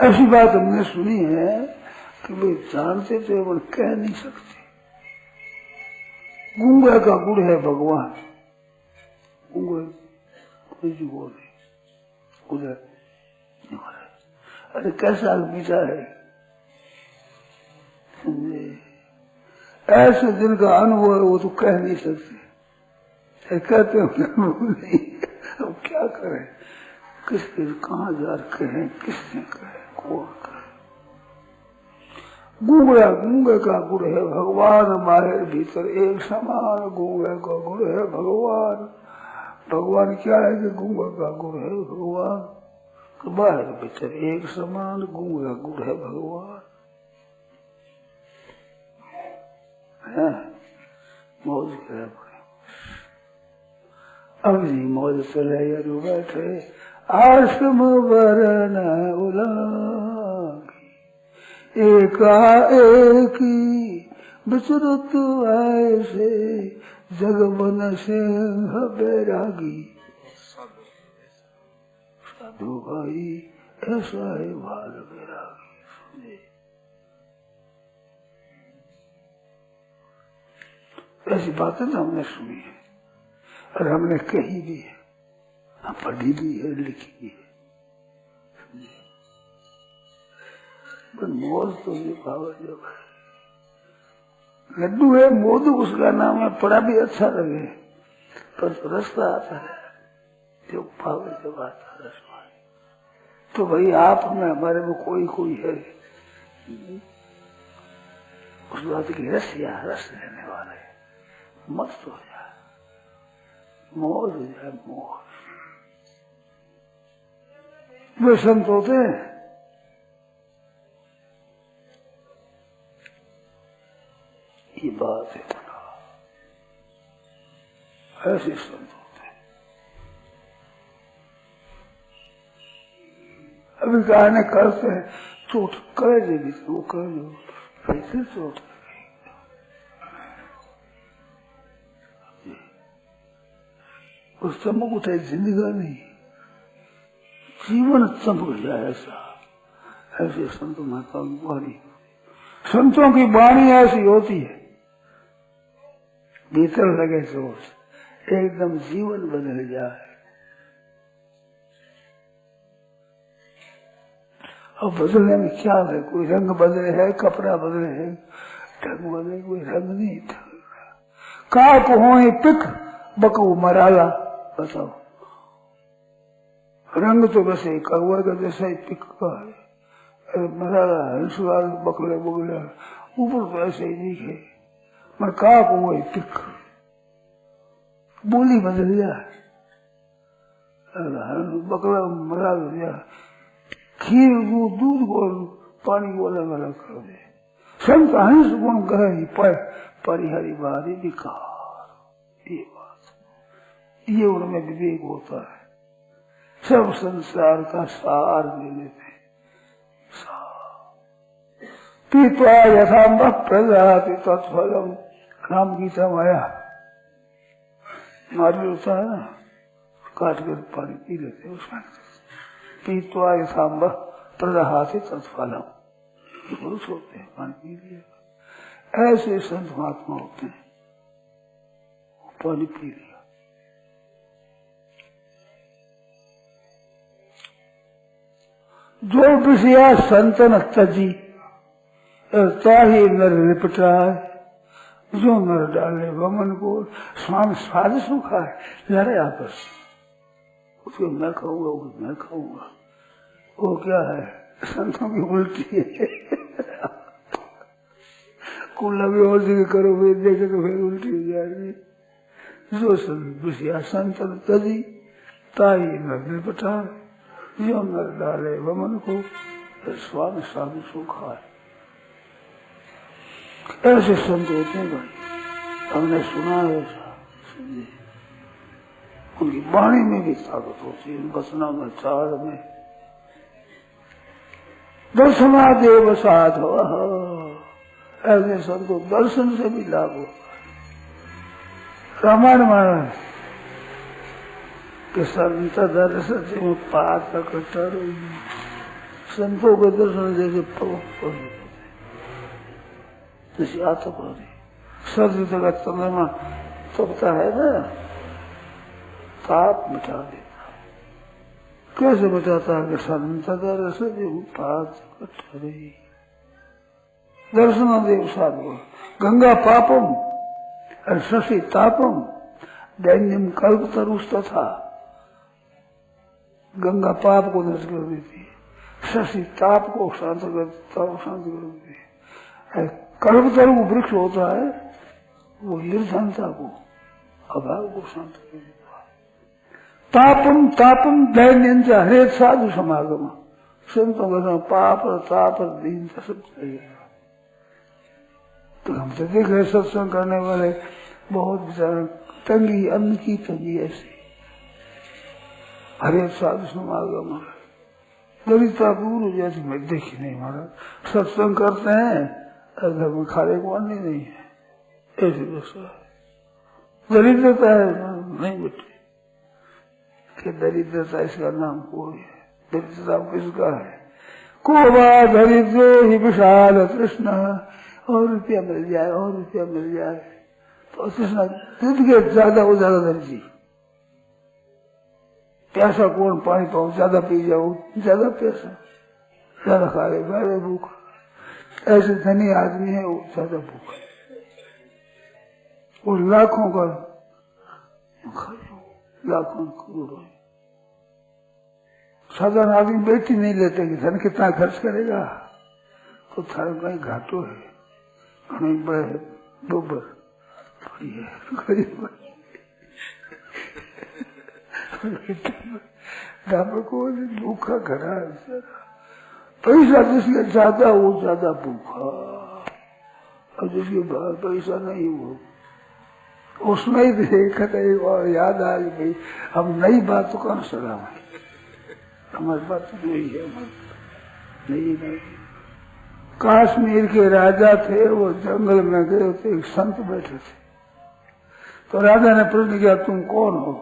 ऐसी बात हमने सुनी है कि वे जानते थे पर कह नहीं सकते। गूंगा का गुड़ है भगवान, गूंगा कोई जी बोले उधर, अरे कैसा बीजा है, ऐसे जिनका अनुभव है वो तो कह नहीं सकते, कहते हो अनुभव नहीं। अब क्या करें, किसके कहाँ जा रखे हैं, किसने कहे, कौन कहे। गूंगा गूंगे का गुण है भगवान, बाहर भीतर एक समान गूंगे का गुण है भगवान। भगवान क्या है कि गूंगा का गुण है भगवान, तो बाहर भीतर एक समान गूंगा गुण है भगवान। मौज करे पड़े, अपनी मौज चले यारू बैठे, आश्रम वरन उलागी, एकाएकी विचरत ऐसे जगमन सिंह बैरागी। साधु भाई ऐसा है बाल बैरागी। ऐसी बातें तो हमने सुनी है और हमने कही भी है, पढ़ी भी है, लिखी भी है। पर मौज तो ये पावर जब है, लड्डू है मोदू उसका नाम है, पढ़ा भी अच्छा लगे, पर रास्ता आता है जो पावर जब आता है रस। तो भाई आप में हमारे में कोई है उस बात की रस या रस लेने वाले, मस्त हो जाए, मौज हो जाए, मौज। वे संत होते हैं ये बात है, ऐसे संत होते हैं। अभी कहने करते हैं चोट करे देगी वो कर लो, कैसे चोट उस चमक उठे जिंदगानी, जीवन चमक जाए ऐसा। ऐसे संतों महात्मा की वाणी, संतों की वाणी ऐसी होती है, भीतर लगे सोच एकदम जीवन बदल जाए। और बदलने में क्या है, कोई रंग बदले है, कपड़ा बदले है, ढंग बदले, कोई रंग नहीं था। काप हो पिक बकू मराला, बताओ रंग तो बस एक कौआ का जैसा ही पिक का है, मराला हंसवाल बकले बगले ऊपर तो ऐसे ही दिखे, मगर काप हो पिक, बोली बदल जाए, बकला मरा जाए, खीर दूध को पानी को अलग अलग कर दे। संत हंस गुण कहे परिहरी बारी विकार, ये बात, ये उनमें विवेक होता है। सब संसार का सार ले लेते, पीता यथाम्ब प्रजाति तत्फलम, राम गीता माया नारियल होता है ना, काट कर पानी पी लेते उसमें, पीतवा यथाम्ब प्रजाति तत्फलम, पुरुष होते हैं पानी पी लिया। ऐसे संत महात्मा होते हैं, पानी पी लिया। जो विषया संतन तजी ताही नर लिपटाए, जो नर डाले वमन को स्वामी स्वाद सुखा है, लड़े आपस, उसको मैं खाऊंगा, वो मैं खाऊंगा, वो क्या है संतों की उल्टी है। कुल्ला भी और जगह करो, फिर देखे तो फिर उल्टी हो जाएगी। जो सब विषया संतन तजी ताही नर लिपटाए, जो नर डाले वमन को स्वामी स्वाद सुखा है। ऐसे संत होते हैं भाई, हमने सुना है ऐसा, उनकी वाणी में भी ताकत होती है, बसना में, चाल में। दर्शना देव साध, ऐसे संतों दर्शन से भी लाभ होता है। रामायण में कि संत दर्शन पात कटर, संतों के दर्शन जैसे पवित्र जैसे आतप हो रही, सर्दी तक चंद्रमा तपता है ना, ताप मिटा देता। कैसे मिटाता है कि संत दर्शन पात कटरी, दर्शनादेव साधु। गंगा पापम और शशि तापम दैन्यम कल्पतरुष तथा। गंगा पाप को नष्ट कर देती है, शशि ताप को शांत कर देती है। कल्पतरु वृक्ष होता है वो निर्धनता को, अभाव को शांत कर देता है। तापम तापम दैन्यम हरेक साधु समागम। संतों का पाप और ताप और दीनता सब चाहिए। तो हम तो देख रहे सत्संग करने वाले बहुत बेचारे तंगी, अन्न की तंगी ऐसी, हरेक साधु समागम दरिद्रता दूर हो जाती। मैं देखी नहीं महाराज, सत्संग करते हैं घर में खाने को अन्न नहीं है, ऐसी दशा है। दरिद्रता है नहीं बेटे, कि दरिद्रता इसका नाम कोई है। दरिद्रता किसका है? कोबा दरिद्रो ही विशाल तृष्णा, और रुपया मिल जाए और रुपया मिल जाए तो तृष्णा दूध के ज्यादा हो, ज्यादा दर्जी। प्यासा कौन पानी पाओ, ज्यादा पी जाओ ज्यादा प्यासा, ज्यादा खा ले ज्यादा भूख। ऐसे धनी आदमी है वो ज्यादा भूख है, वो लाखों का लाखों करोड़ों। साधारण आदमी बेटी नहीं लेते कि धन कितना खर्च करेगा, तो थारे कहीं घाटो है, कहीं बड़े दोबर थोड़ी है, को भूखा घरा है। पैसा जिसके ज्यादा वो ज्यादा भूखा, और जिसके पास पैसा नहीं वो उसमें ही देखते। और याद आ गई भाई, हम नई बात तो कौन सलाम है, हमारी बात तो नहीं है, नहीं। कश्मीर के राजा थे, वो जंगल में गए थे, एक संत बैठे थे। तो राजा ने प्रश्न किया तुम कौन हो?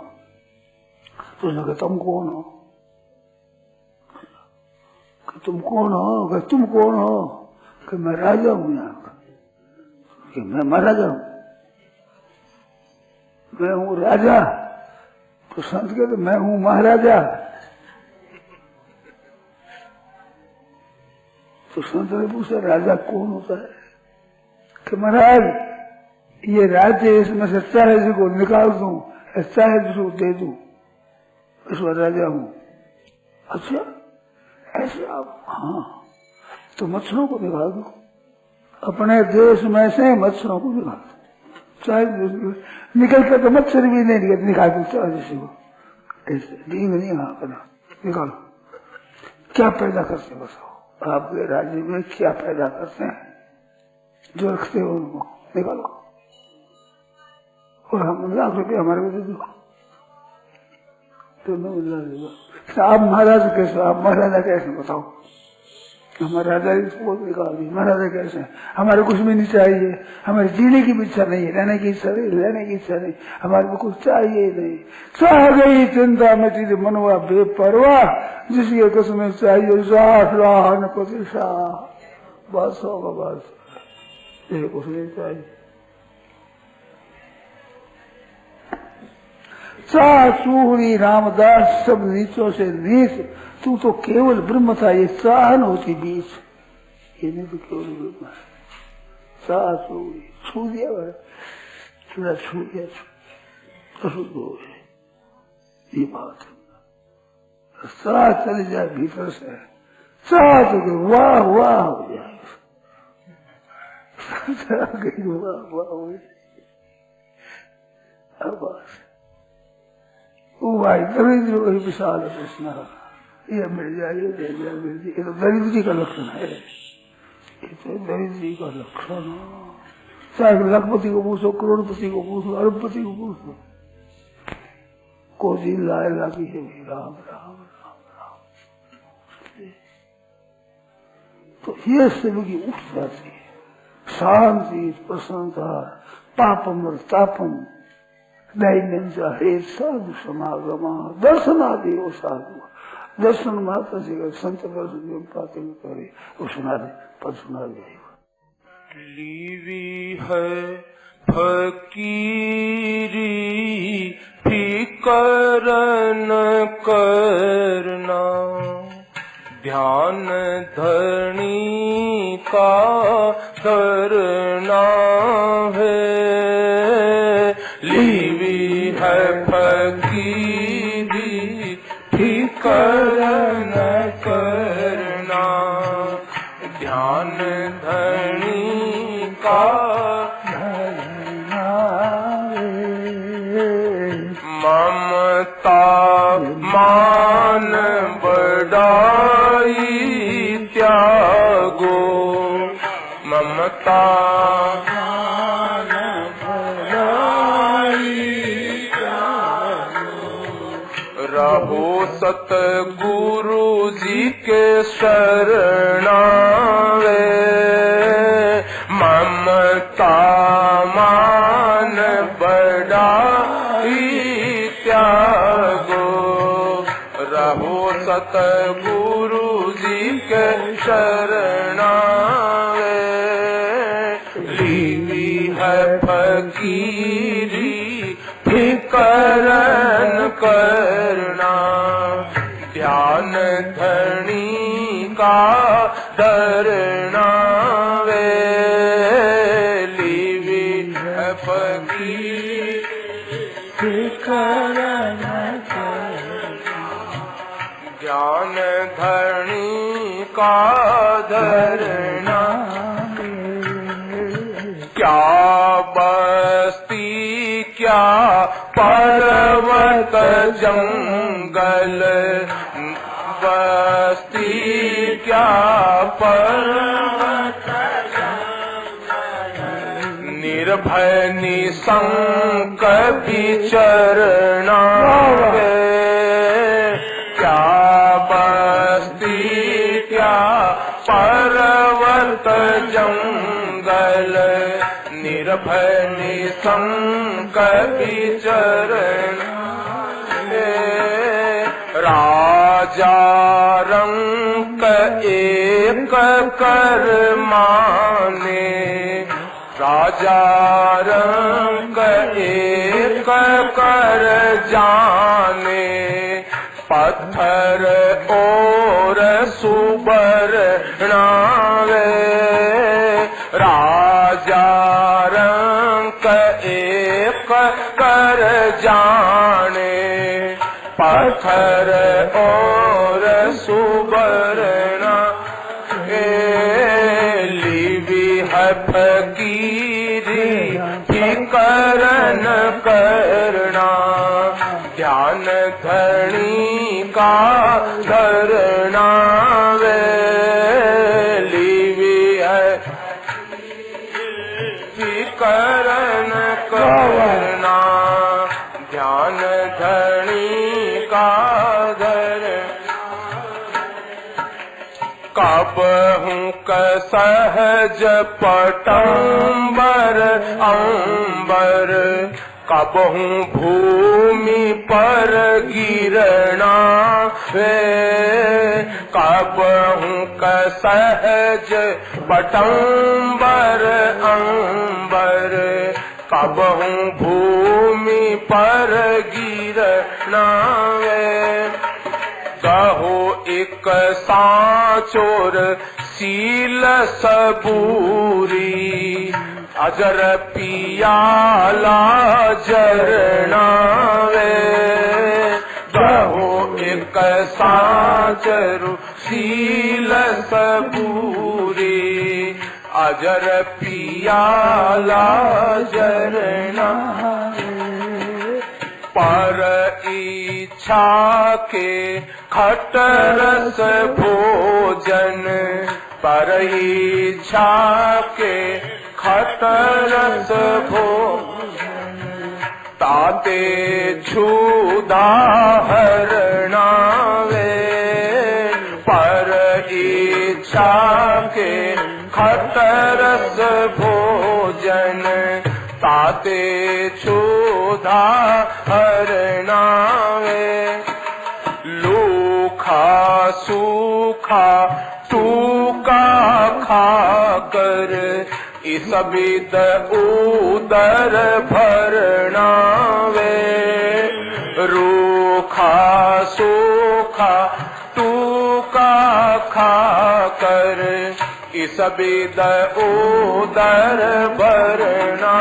तो उसने कहा तुम कौन हो? तुम कौन हो? कि तुम कौन हो? कि मैं राजा हूं यहाँ का। कि मैं महाराजा हूं, मैं हूँ राजा। तो संत कहते मैं हूँ महाराजा। तो संत ने पूछा राजा कौन होता है? कि महाराज ये राज्य इसमें से चाहे जिसको निकाल दूं, चाहे जिसको दे दूं, इसमें राजा हूं। अच्छा ऐसे आप? हाँ, तो मच्छरों को निकाल दो, अपने देश में से मच्छरों को निकाल दो, चाहे निकलते तो मच्छर भी नहीं निकाल दो, चाहे जिसे को ऐसे डींग नहीं करना, निकालो। क्या पैदा करते बताओ, आपके राज्य में क्या पैदा करते हैं? जो रखते हो उनको निकालो, और हम लाख रुपये हमारे को दे दो। तो आप महाराज कैसे, आप महाराजा कैसे बताओ? हमारे राजा को निकाल दी, महाराजा कैसे? हमारे कुछ भी नहीं चाहिए, हमारे जीने की भी इच्छा नहीं, रहने की इच्छा नहीं, लेने की इच्छा नहीं, हमारे को कुछ चाहिए नहीं। चाह गई चिंता में चीज मनवा बेपरवाह, जिसके कसम चाहिए 60 लाख प्रतिशा, बस होगा बस, ये कुछ नहीं चाहिए। चाह चूड़ी रामदास सब नीचों से नीच, तू तो केवल ब्रह्म था, ये चाहन होती बीच, ये नहीं तो केवल ब्रह्म है। चाह चूड़ी छू दिया, चूड़ा छू दिया, अशुद्ध हो गए, ये बात है। चाह चली जाए भीतर से, चाह तो वाह वाह हो जाए, वाह वाह हो जाए। अब वो भाई दरिद्र वही विशाल कृष्ण, ये मिल जाए, ये दे जाए, मिल जाए, ये तो दरिद्री का लक्षण है, ये तो दरिद्री का लक्षण है। चाहे लखपति को पूछो, करोड़पति को पूछो, अरबपति को पूछो, को जी लाए लागी है राम राम राम राम। तो ये सब की उठ जाती है शांति, प्रसन्नता, पापम और तापम दैन्यम हे साधु समागम दर्शनादि। वो साधु दर्शन मात्र से संत दर्शन पाते करे, वो सुना दे, पद सुना दे। लीवी है फकीरी फिकर न करना, ध्यान धरणी का धरना है, लीवी है फकीरी फिकर न करना। ध्यान धरणी का धरना ममता मान बड़ाई त्यागो, ममता मान बड़ाई रहो सतगुरु जी के शरणा वे, ममता मान बड़ाई त्यागो, रहो सतगुरु जी के शरणा वे, लीवी है फकीरी फिकर न करना। ध्यान धरणी का धरना वे, लीवी है फकीरी फिकर न करना। ज्ञान धरणी का धरना। क्या बस्ती क्या पर्वत जंगल, बस्ती क्या पर्वत निर्भय निशंक विचरना है। क्या बस्ती क्या पर्वत जंगल, निर्भय निशंक विचरना है। राजा रंक एक कर माने, राजा रंग एक कर जाने, पत्थर और सुबरना वे, राजा रंग एक कर जाने, पत्थर और सुबरना। लीवी है फकीरी फिकर न करना। ध्यान धरणी का धरना वे, लीवी है फिकर न करना। ध्यान धरणी का धरना। कब हूँ सहज पटंबर अंबर, कब हूँ भूमि पर गिरना वे, कब हूँ सहज पटंबर अंबर, कब हूँ भूमि पर गिरना वे। कहो एक साचोर सील सबूरी, अजर पियाला जरना वे। कहो एक साचोर सील सबूरी, अजर पियाला जरना। पर इच्छा के खटरस भोजन, पर इच्छा के खटरस भोजन, ताते छुदा हरना वे। पर इच्छा के खटरस भोजन, ताते छुदा हरना वे। लूखा सूखा टूका खाकर, इस बिद उदर भरना वे। रूखा सूखा टूका कर इस बिद उदर भरना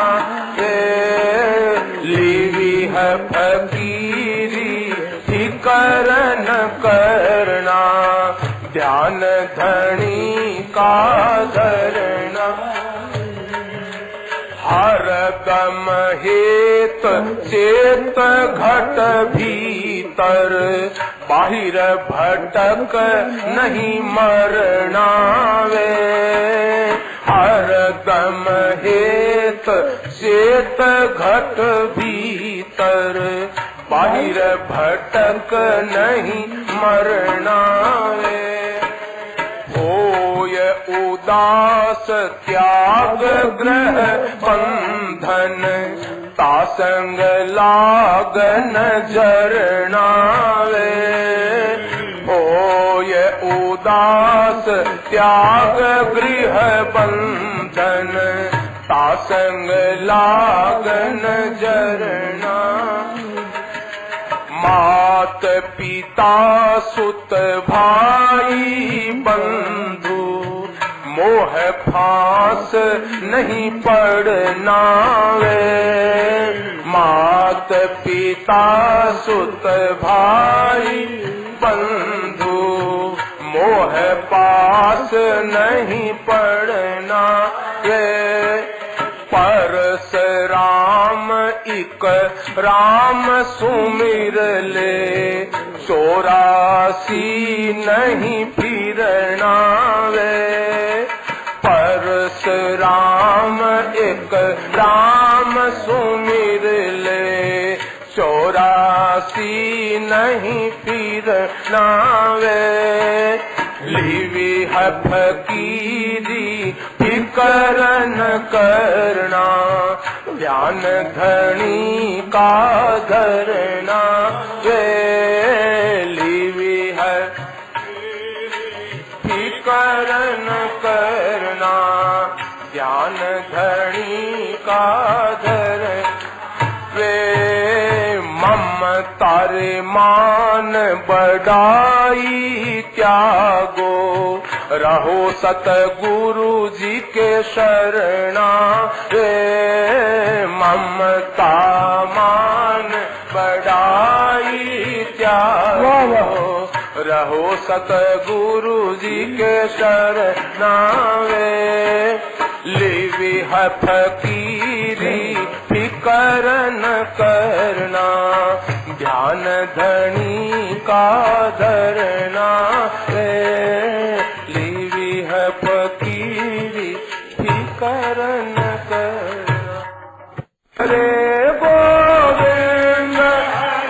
लीवी है फकीरी करन करना ध्यान धनी का धरना हर दम हेत चेत घट भीतर बाहिर भटक नहीं मरना वे हर दम हेत चेत घट भीतर बाहिर भटक नहीं मरना वे होय उदास त्याग ग्रह बंधन तासंग लागन जरना वे होय उदास त्याग गृह बंधन तासंग लागन जरना मात पिता सुत भाई बंधु मोह फांस नहीं पड़ना वे मात पिता सुत भाई बंधु मोह पास नहीं पड़ना वे परस राम इक राम सुमिर ले 84 नहीं फिरना वे परस राम एक राम सुमिर ले 84 नहीं फिरना वे लीवी है फकीरी फिकरन करना ध्यान धनी का धरना वे लीवी है फिकरन करना ध्यान धनी का धरना वे ममतारे मान बढ़ाई त्यागो रहो सतगुरु जी के शरणा रे ममता मान बढ़ाई त्यागो रहो सतगुरु जी के शरणा वे लीवी है फकीरी फिकरन करना ध्यान धनी का धरना लीवी है फकीरी फिकरन करना रे गोविंद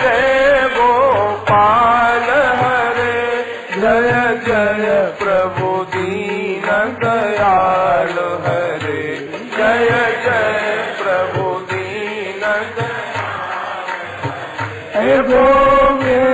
रे गोपाल हरे जय जय प्रभु दीन दयाल हरे जय जय प्रभु दीन दयाल हरे गोविंद